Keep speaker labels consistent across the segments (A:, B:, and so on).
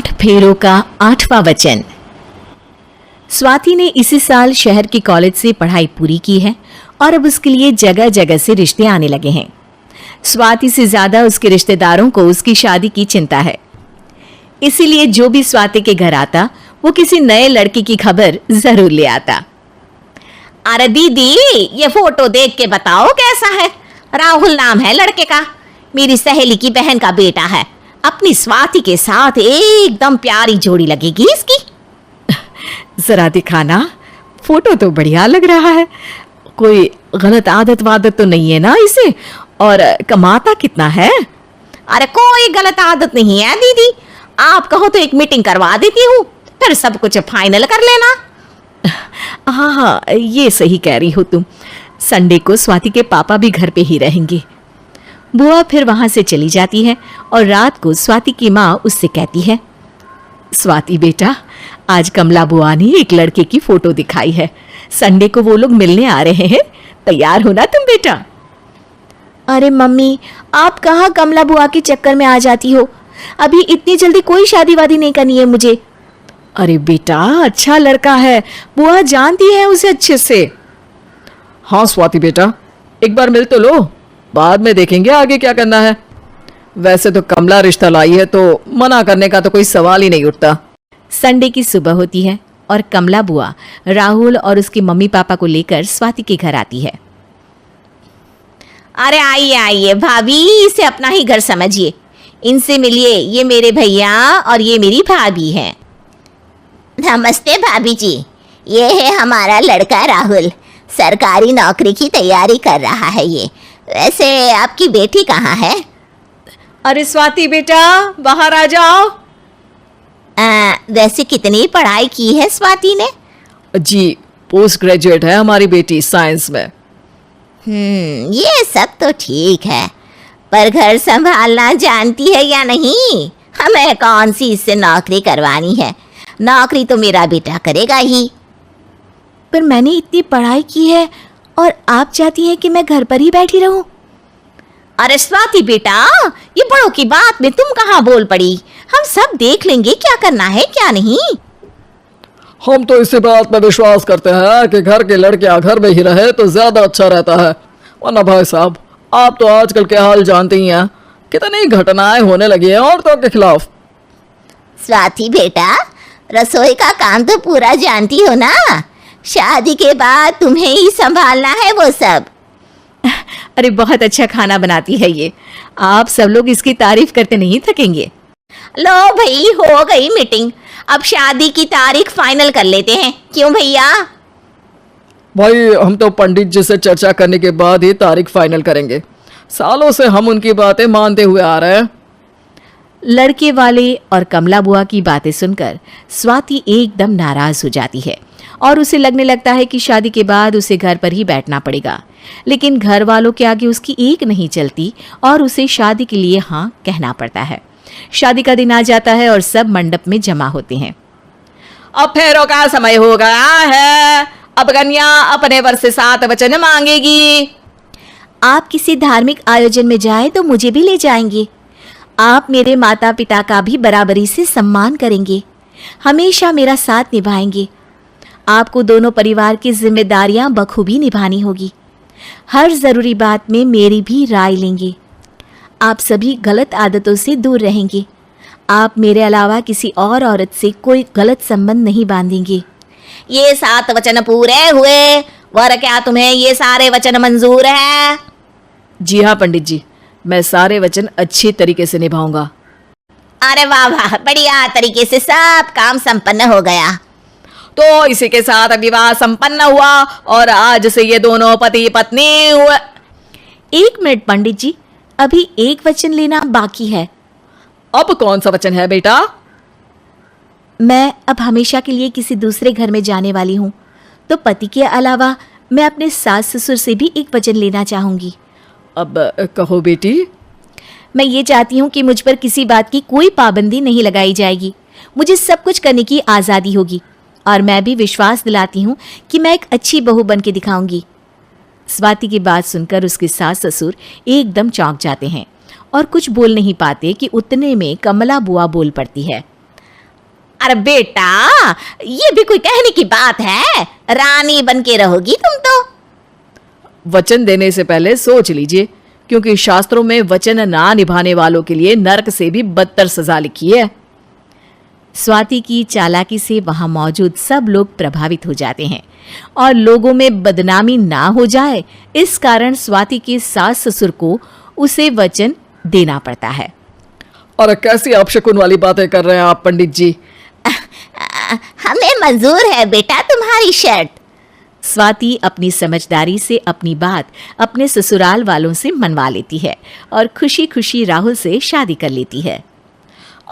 A: 8 फेरों का 8वां वचन। स्वाति ने इसी साल शहर के कॉलेज से पढ़ाई पूरी की है और अब उसके लिए जगह जगह से रिश्ते आने लगे हैं। स्वाति से ज्यादा उसके रिश्तेदारों को उसकी शादी की चिंता है, इसीलिए जो भी स्वाति के घर आता वो किसी नए लड़की की खबर जरूर ले आता।
B: अरे दीदी, ये फोटो देख के बताओ कैसा है। राहुल नाम है लड़के का, मेरी सहेली की बहन का बेटा है। अपनी स्वाति के साथ एकदम प्यारी जोड़ी लगेगी इसकी।
A: जरा दिखाना, फोटो तो बढ़िया लग रहा है। कोई गलत आदत वादत तो नहीं है ना इसे? और कमाता कितना है?
B: अरे कोई गलत आदत नहीं है दीदी, आप कहो तो एक मीटिंग करवा देती हूँ, फिर सब कुछ फाइनल कर लेना।
A: हाँ, ये सही कह रही हो तुम। संडे को स्वाति के पापा भी घर पे ही रहेंगे। बुआ फिर वहां से चली जाती है और रात को स्वाति की माँ उससे कहती है, स्वाति बेटा, आज कमला बुआ ने एक लड़के की फोटो दिखाई है। संडे को वो लोग मिलने आ रहे हैं, तैयार हो ना तुम बेटा।
C: अरे मम्मी, आप कहाँ कमला बुआ के चक्कर में आ जाती हो? अभी इतनी जल्दी कोई शादी वादी नहीं करनी है मुझे।
A: अरे बेटा, अच्छा लड़का है, बुआ जानती है उसे अच्छे से।
D: हाँ स्वाति बेटा, एक बार मिल तो लो, बाद में देखेंगे आगे क्या करना है। वैसे तो कमला रिश्ता लाई है तो मना करने का तो कोई सवाल ही नहीं उठता।
A: संडे की सुबह होती है और कमला बुआ राहुल और उसके मम्मी पापा को लेकर स्वाति के घर आती है।
B: अरे आइए आइए भाभी, इसे अपना ही घर समझिए। इनसे मिलिए, ये मेरे भैया और ये मेरी भाभी है।
E: नमस्ते भाभी जी, ये है हमारा लड़का राहुल, सरकारी नौकरी की तैयारी कर रहा है ये। वैसे आपकी बेटी कहाँ है?
D: अरे स्वाति बेटा, बाहर आ जाओ।
E: वैसे कितनी पढ़ाई की है स्वाति ने?
D: जी, पोस्ट ग्रेजुएट है हमारी बेटी साइंस में।
E: ये सब तो ठीक है, पर घर संभालना जानती है या नहीं? हमें कौन सी इससे नौकरी करवानी है, नौकरी तो मेरा बेटा करेगा ही।
C: पर मैंने इतनी पढ़ाई की है और आप चाहती हैं कि मैं घर पर ही बैठी रहूं?
B: अरे स्वाति बेटा, ये बड़ों की बात में तुम कहाँ बोल पड़ी? हम सब देख लेंगे क्या करना है क्या नहीं।
D: हम तो इसी बात में विश्वास करते हैं कि घर के लड़कियां घर में ही रहे तो ज्यादा अच्छा रहता है। वरना भाई साहब, आप तो आजकल के हाल जानते ही हैं, कितनी घटनाएं होने लगी हैं औरतों के खिलाफ।
E: स्वाति बेटा, रसोई का काम तो पूरा जानती हो ना? शादी के बाद तुम्हें ही संभालना है वो सब।
A: अरे बहुत अच्छा खाना बनाती है ये, आप सब लोग इसकी तारीफ करते नहीं थकेंगे।
B: लो भाई, हो गई मीटिंग, अब शादी की तारीख फाइनल कर लेते हैं, क्यों भैया?
D: भाई, हम तो पंडित जी से चर्चा करने के बाद ही तारीख फाइनल करेंगे। सालों से हम उनकी बातें मानते हुए आ रहे हैं।
A: लड़के वाले और कमला बुआ की बातें सुनकर स्वाति एकदम नाराज हो जाती है और उसे लगने लगता है कि शादी के बाद उसे घर पर ही बैठना पड़ेगा। लेकिन घर वालों के आगे उसकी एक नहीं चलती और उसे शादी के लिए हाँ कहना पड़ता है। शादी का दिन आ जाता है और सब मंडप में जमा होते हैं।
D: अब फेरों का समय हो गया है, अब कन्या अपने वर से 7 वचन मांगेगी।
C: आप किसी धार्मिक आयोजन में जाएं तो मुझे भी ले जाएंगे। आप मेरे माता पिता का भी बराबरी से सम्मान करेंगे, हमेशा मेरा साथ निभाएंगे। आपको दोनों परिवार की जिम्मेदारियां बखूबी निभानी होगी। हर जरूरी बात में मेरी भी राय लेंगे। आप सभी गलत आदतों से दूर रहेंगे। आप मेरे अलावा किसी और औरत से कोई गलत संबंध नहीं बांधेंगे।
B: ये 7 वचन पूरे हुए, वर क्या तुम्हें ये सारे वचन मंजूर है?
D: जी हाँ पंडित जी, मैं सारे वचन अच्छी तरीके से निभाऊंगा।
E: अरे वाह वाह, बढ़िया तरीके से सब काम संपन्न हो गया।
D: तो इसी के साथ विवाह संपन्न हुआ और आज से ये दोनों पति पत्नी हुए।
C: 1 मिनट पंडित जी, अभी एक वचन लेना बाकी है।
D: अब कौन सा वचन है बेटा?
C: मैं अब हमेशा के लिए किसी दूसरे घर में जाने वाली हूँ, तो पति के अलावा मैं अपने सास ससुर से भी एक वचन लेना चाहूंगी।
D: अब कहो बेटी।
C: मैं ये चाहती हूँ कि मुझ पर किसी बात की कोई पाबंदी नहीं लगाई जाएगी। मुझे सब कुछ करने की आज़ादी होगी और मैं भी विश्वास दिलाती हूँ कि मैं एक अच्छी बहू बन के दिखाऊंगी।
A: स्वाति की बात सुनकर उसके सास ससुर एकदम चौंक जाते हैं और कुछ बोल नहीं पाते कि उतने में कमला बुआ बोल पड़ती है।
B: अरे बेटा, ये भी कोई कहने की बात है? रानी बन के रहोगी तुम तो।
A: वचन देने से पहले सोच लीजिए, क्योंकि शास्त्रों में वचन ना निभाने वालों के लिए नरक से भी बदतर सजा लिखी है।
C: स्वाति की चालाकी से वहां मौजूद सब लोग प्रभावित हो जाते हैं और लोगों में बदनामी ना हो जाए, इस कारण स्वाति के सास ससुर को उसे वचन देना पड़ता है।
D: अरे कैसी अपशकुन वाली बातें कर रहे हैं आप पंडित जी।
E: हमें मंजूर है बेटा तुम्हारी शर्त।
C: स्वाति अपनी समझदारी से अपनी बात अपने ससुराल वालों से मनवा लेती है और खुशी खुशी राहुल से शादी कर लेती है।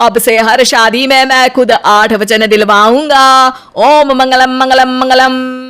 A: अब से हर शादी में मैं खुद 8 वचन दिलवाऊंगा। ओम मंगलम मंगलम मंगलम।